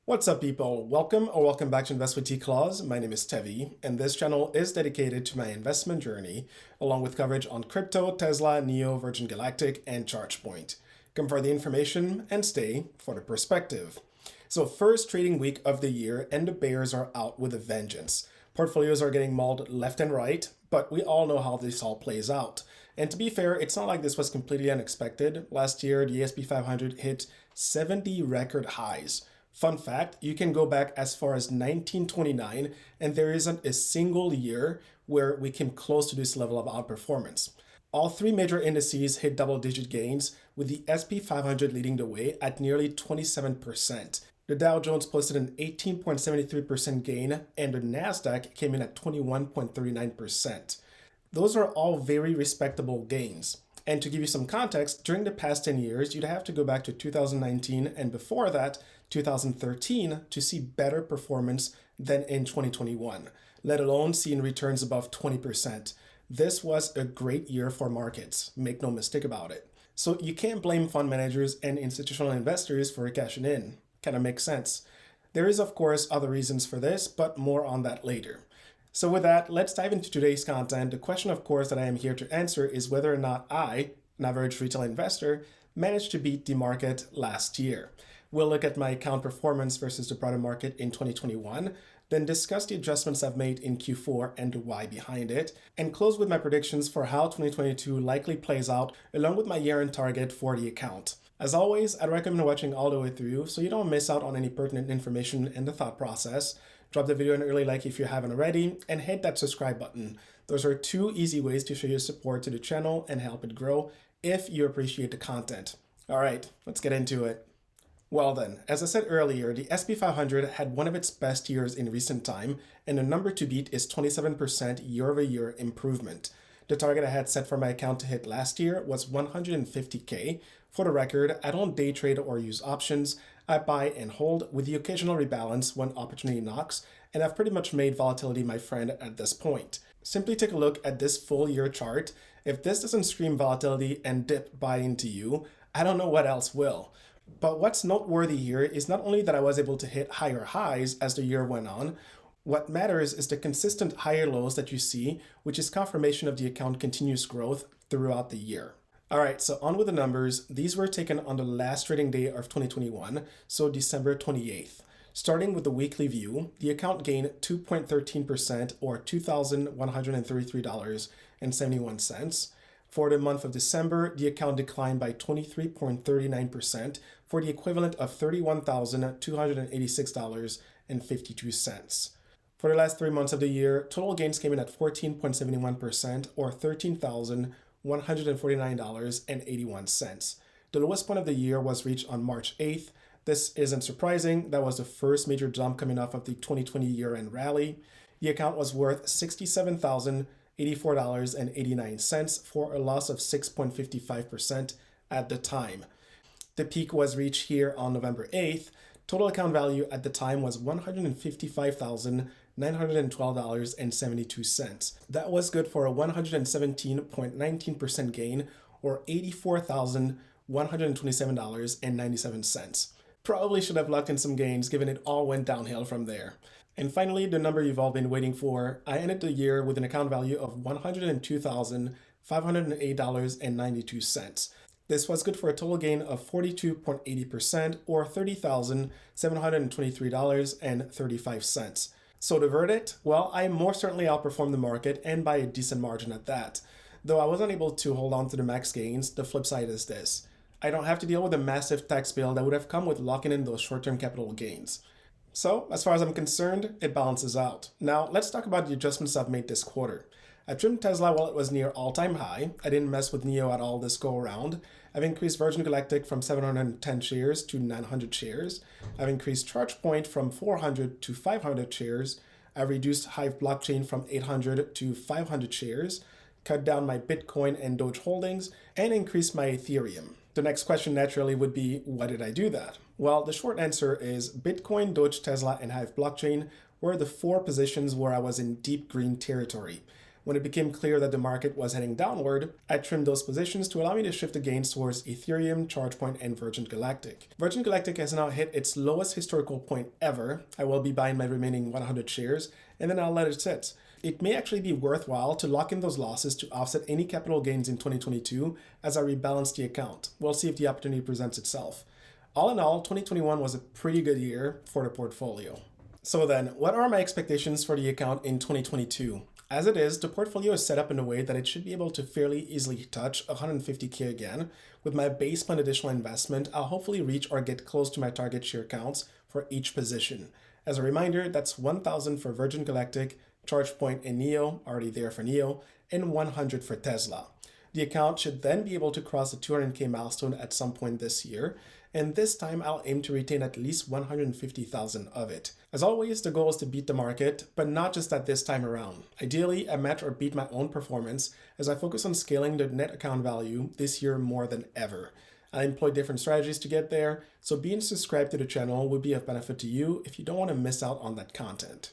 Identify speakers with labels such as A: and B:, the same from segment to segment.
A: What's up, people? Welcome back to Invest with T-Claus. My name is Tevi, and this channel is dedicated to my investment journey, along with coverage on crypto, Tesla, Neo, Virgin Galactic, and ChargePoint. Come for the information and stay for the perspective. So first trading week of the year, and the bears are out with a vengeance. Portfolios are getting mauled left and right, but we all know how this all plays out. And to be fair, it's not like this was completely unexpected. Last year, the S&P 500 hit 70 record highs. Fun fact, you can go back as far as 1929, and there isn't a single year where we came close to this level of outperformance. All three major indices hit double-digit gains, with the S&P 500 leading the way at nearly 27%. The Dow Jones posted an 18.73% gain, and the Nasdaq came in at 21.39%. Those are all very respectable gains. And to give you some context, during the past 10 years, you'd have to go back to 2019 and before that, 2013 to see better performance than in 2021, let alone seeing returns above 20%. This was a great year for markets, make no mistake about it. So you can't blame fund managers and institutional investors for cashing in. Kind of makes sense. There is, of course, other reasons for this, but more on that later. So with that, let's dive into today's content. The question, of course, that I am here to answer is whether or not I, an average retail investor, managed to beat the market last year. We'll look at my account performance versus the broader market in 2021, then discuss the adjustments I've made in Q4 and the why behind it, and close with my predictions for how 2022 likely plays out, along with my year-end target for the account. As always, I'd recommend watching all the way through so you don't miss out on any pertinent information in the thought process. Drop the video an early like if you haven't already, and hit that subscribe button. Those are two easy ways to show your support to the channel and help it grow if you appreciate the content. All right, let's get into it. Well then, as I said earlier, the S&P 500 had one of its best years in recent time, and the number to beat is 27% year-over-year improvement. The target I had set for my account to hit last year was 150K. For the record, I don't day trade or use options. I buy and hold with the occasional rebalance when opportunity knocks, and I've pretty much made volatility my friend at this point. Simply take a look at this full year chart. If this doesn't scream volatility and dip buying to you, I don't know what else will. But what's noteworthy here is not only that I was able to hit higher highs as the year went on, what matters is the consistent higher lows that you see, which is confirmation of the account continuous growth throughout the year. All right, so on with the numbers. These were taken on the last trading day of 2021, so December 28th. Starting with the weekly view, the account gained 2.13% or $2,133.71. For the month of December, the account declined by 23.39% for the equivalent of $31,286.52. For the last 3 months of the year, total gains came in at 14.71% or $13,149.81. The lowest point of the year was reached on March 8th. This isn't surprising. That was the first major jump coming off of the 2020 year-end rally. The account was worth $67,084.89 for a loss of 6.55% at the time. The peak was reached here on November 8th. Total account value at the time was $155,912.72. That was good for a 117.19% gain or $84,127.97. Probably should have locked in some gains given it all went downhill from there. And finally, the number you've all been waiting for, I ended the year with an account value of $102,508.92. This was good for a total gain of 42.80% or $30,723.35. So the verdict? Well, I more certainly outperformed the market and by a decent margin at that. Though I wasn't able to hold on to the max gains, the flip side is this. I don't have to deal with a massive tax bill that would have come with locking in those short-term capital gains. So, as far as I'm concerned, it balances out. Now, let's talk about the adjustments I've made this quarter. I trimmed Tesla while it was near all-time high. I didn't mess with Neo at all this go-around. I've increased Virgin Galactic from 710 shares to 900 shares. I've increased ChargePoint from 400 to 500 shares. I've reduced Hive Blockchain from 800 to 500 shares, cut down my Bitcoin and Doge holdings, and increased my Ethereum. The next question naturally would be, why did I do that? Well, the short answer is Bitcoin, Doge, Tesla, and Hive Blockchain were the four positions where I was in deep green territory. When it became clear that the market was heading downward, I trimmed those positions to allow me to shift the gains towards Ethereum, ChargePoint, and Virgin Galactic. Virgin Galactic has now hit its lowest historical point ever. I will be buying my remaining 100 shares, and then I'll let it sit. It may actually be worthwhile to lock in those losses to offset any capital gains in 2022 as I rebalance the account. We'll see if the opportunity presents itself. All in all, 2021 was a pretty good year for the portfolio. So then, what are my expectations for the account in 2022? As it is, the portfolio is set up in a way that it should be able to fairly easily touch 150K again. With my base plan additional investment, I'll hopefully reach or get close to my target share counts for each position. As a reminder, that's 1,000 for Virgin Galactic, ChargePoint and NEO, already there for NEO, and 100 for Tesla. The account should then be able to cross the 200K milestone at some point this year, and this time I'll aim to retain at least 150,000 of it. As always, the goal is to beat the market, but not just that this time around. Ideally, I match or beat my own performance as I focus on scaling the net account value this year more than ever. I employ different strategies to get there, so being subscribed to the channel would be of benefit to you if you don't want to miss out on that content.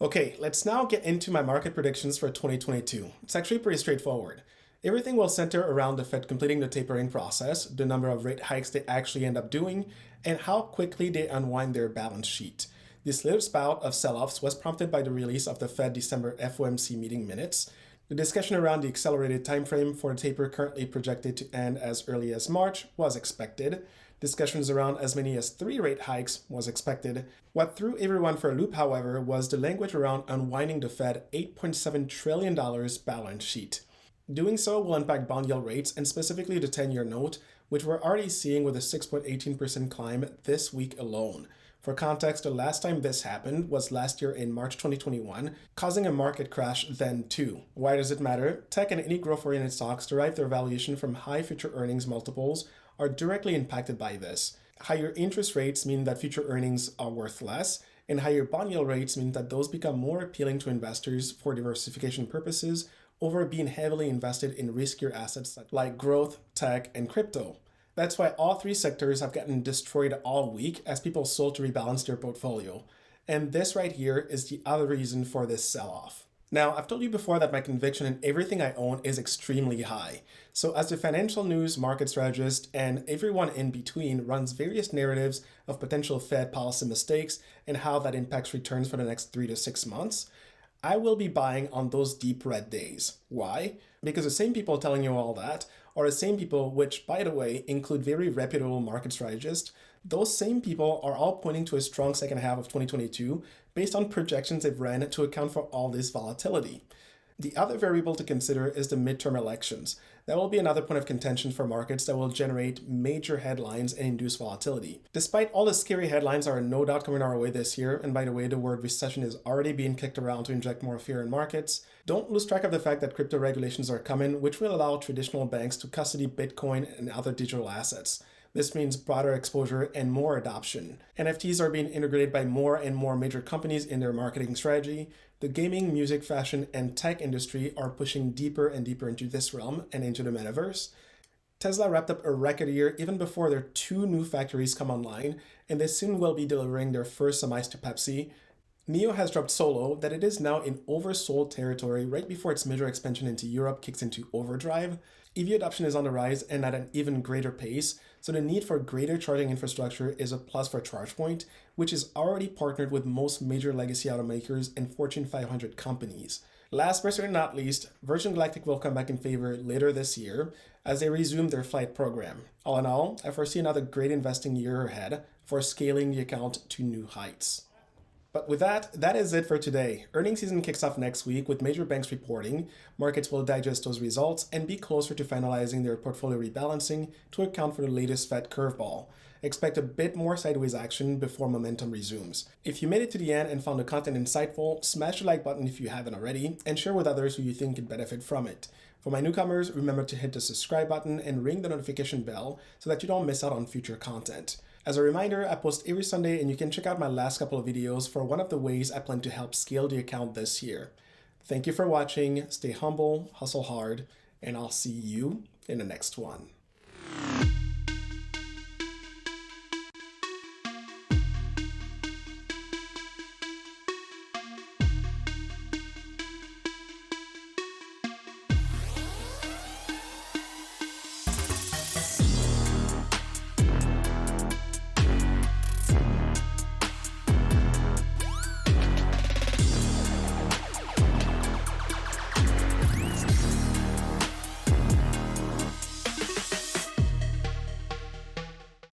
A: Okay, let's now get into my market predictions for 2022. It's actually pretty straightforward. Everything will center around the Fed completing the tapering process, the number of rate hikes they actually end up doing, and how quickly they unwind their balance sheet. This latest bout of sell-offs was prompted by the release of the Fed December FOMC meeting minutes. The discussion around the accelerated timeframe for the taper currently projected to end as early as March was expected. Discussions around as many as 3 rate hikes was expected. What threw everyone for a loop, however, was the language around unwinding the Fed $8.7 trillion balance sheet. Doing so will impact bond yield rates and specifically the 10-year note, which we're already seeing with a 6.18% climb this week alone. For context, the last time this happened was last year in March 2021, causing a market crash then too. Why does it matter? Tech and any growth-oriented stocks derive their valuation from high future earnings multiples are directly impacted by this. Higher interest rates mean that future earnings are worth less, and higher bond yield rates mean that those become more appealing to investors for diversification purposes over being heavily invested in riskier assets like growth, tech, and crypto. That's why all 3 sectors have gotten destroyed all week as people sold to rebalance their portfolio. And this right here is the other reason for this sell-off. Now, I've told you before that my conviction in everything I own is extremely high. So as the financial news, market strategist, and everyone in between runs various narratives of potential Fed policy mistakes and how that impacts returns for the next 3 to 6 months, I will be buying on those deep red days. Why? Because the same people telling you all that are the same people which, by the way, include very reputable market strategists. Those same people are all pointing to a strong second half of 2022 based on projections they've ran to account for all this volatility. The other variable to consider is the midterm elections. That will be another point of contention for markets that will generate major headlines and induce volatility. Despite all the scary headlines are no doubt coming our way this year, and by the way, the word recession is already being kicked around to inject more fear in markets, don't lose track of the fact that crypto regulations are coming, which will allow traditional banks to custody Bitcoin and other digital assets. This means broader exposure and more adoption. NFTs are being integrated by more and more major companies in their marketing strategy. The gaming, music, fashion, and tech industry are pushing deeper and deeper into this realm and into the metaverse. Tesla wrapped up a record year even before their 2 new factories come online, and they soon will be delivering their first semis to Pepsi. NEO has dropped so low that it is now in oversold territory right before its major expansion into Europe kicks into overdrive. EV adoption is on the rise and at an even greater pace, so the need for greater charging infrastructure is a plus for ChargePoint, which is already partnered with most major legacy automakers and Fortune 500 companies. Last but certainly not least, Virgin Galactic will come back in favor later this year as they resume their flight program. All in all, I foresee another great investing year ahead for scaling the account to new heights. But with that, that is it for today. Earnings season kicks off next week with major banks reporting. Markets will digest those results and be closer to finalizing their portfolio rebalancing to account for the latest Fed curveball. Expect a bit more sideways action before momentum resumes. If you made it to the end and found the content insightful, smash the like button if you haven't already, and share with others who you think could benefit from it. For my newcomers, remember to hit the subscribe button and ring the notification bell so that you don't miss out on future content. As a reminder, I post every Sunday and you can check out my last couple of videos for one of the ways I plan to help scale the account this year. Thank you for watching, stay humble, hustle hard, and I'll see you in the next one.